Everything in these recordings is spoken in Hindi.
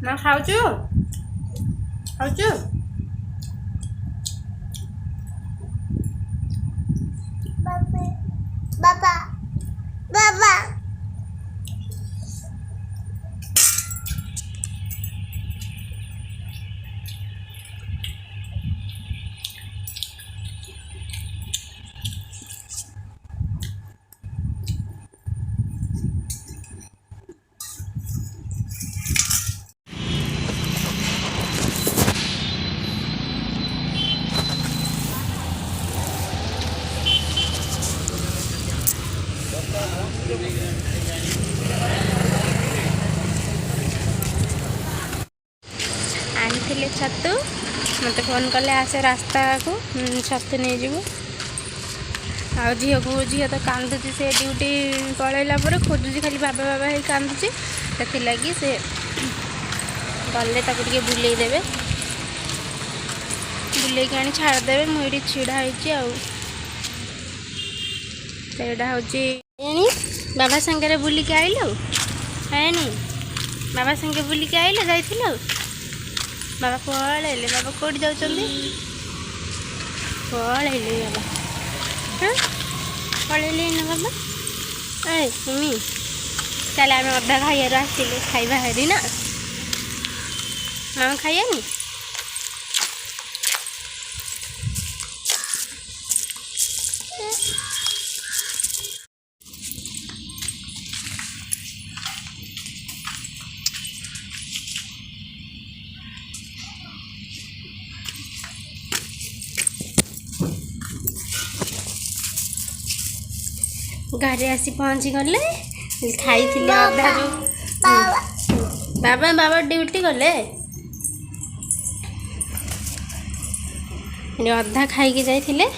माँ खाऊचु खाऊचु बाबा बाबा आनी छतु मत फोन कले आसे रास्ता को छतु नहीं जीवु आ झील को झील तो कांदुची से ड्यूटी पलैला खोजुची खाली बाबा बाबा ही कांदुची से लगी से गले टे बुले देवे बुले आनी छाड़देवे मुझे छिड़ा होनी बाबा सांगे बुलिक आइलु है बाबा सांगे बुलिक आइल जाइलु बाबा पलैले बाबा कौट जाऊँगी पलैले बाबा हाँ पलैले ना बाबा ए मम्मी चल आम अधा खाइबार आसिले खाइबा हेरी ना मामा खाइबानी घरे आसी पहुँची गले खाई अधा जो बाबा बाबा ड्यूटी गले अधा खाई जाइए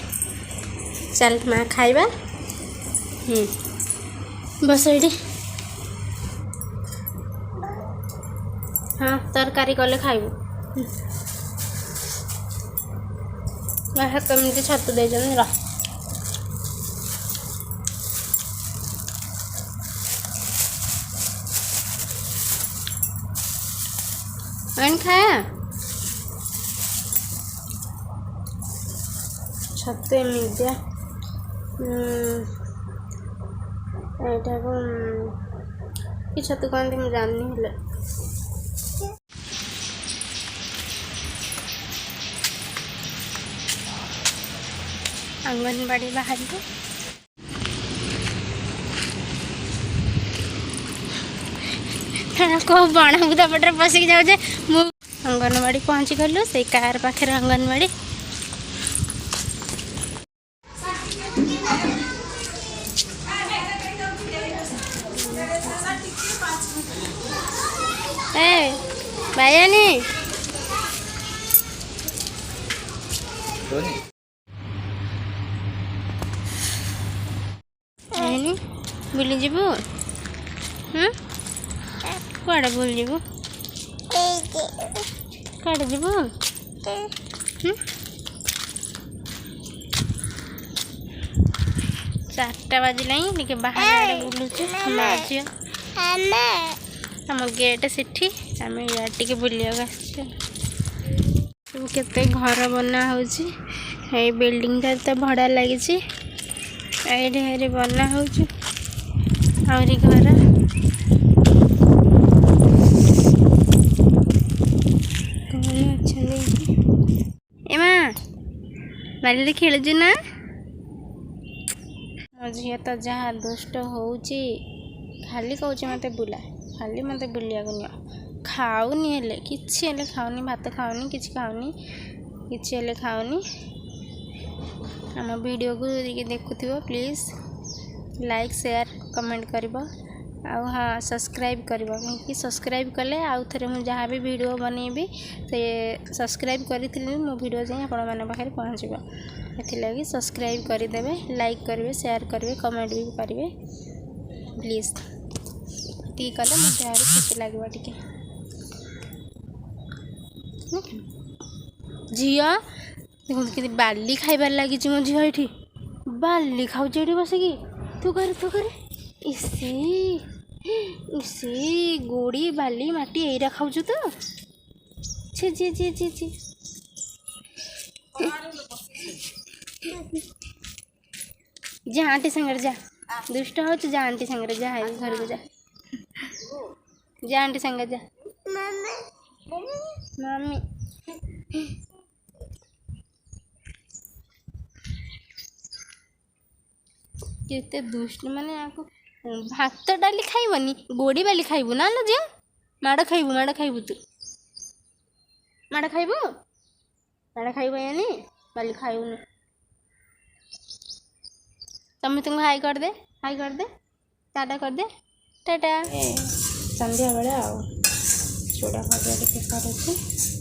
चल माँ खाइबा बस ये हाँ तरकारी कले खाइबू कमी छतु दे रह खाया छतु एमितिया यहाँ को कि छतु कहते मुझे जाननी हेले आंगनबाड़ी बाहर को को बण बुदा पटे पशिक जाऊे मु अंगनबाड़ी पहुँची गलु से कार पाखे अंगनबाड़ी ए बायानी बुली जीवु कड़े बुल जीवु कड़े जीवु 4टा बाजिला टे बाहर बुलुचु झी आम गेट से आम या बुलिया केते घर बना हो बिल्डिंग तो भड़ा लगी ये बना हो घर एमा बारी खेलु ना मो झी तो जहाँ दुष्ट हो खाली कौच मत बुला खाली मत बुलिया खाऊनी हेले किछि हेले खाऊनी भात खाऊनी किछि खाऊनी किछि हेले खाऊनी आम वीडियो को देखुथिबो प्लीज लाइक शेयर कमेंट करिबो आउ हाँ सब्सक्राइब करिबो क्योंकि सब्सक्राइब कले आउ थरे मु जहाँ भी वीडियो बनैबी से सब्सक्राइब करिथिले मो वीडियो जाई आपण माने पाखरे पहुँचबो एथिलागी सब्सक्राइब करदेवे लाइक करेंगे शेयर करेंगे कमेंट भी करेंगे प्लीज टी कले मुझे खुशी लगे टे झील देखो कि बाली खाइबार लगी मो झील ये बाली खाऊ बसिकी तू करे इसी इसी गोड़ी बाली माटी एरा खाऊछु तो छी छी छी छी छी जा आंटी संगे जा दुष्ट हो जा आंटी संगे जा घर को जा आंटी संगे जा मम्मी केते दुष्ट माने आको भात डाली खाइबनी गोड़ी बाली खाइबू ना लो झियो माड़ खाइबू तू माड़ खाइबू यानी बाली खाइबू तमें तुमको हाई कर दे टाटा कर दे टाटा संध्या बेले चूड़ा भजा टिके कर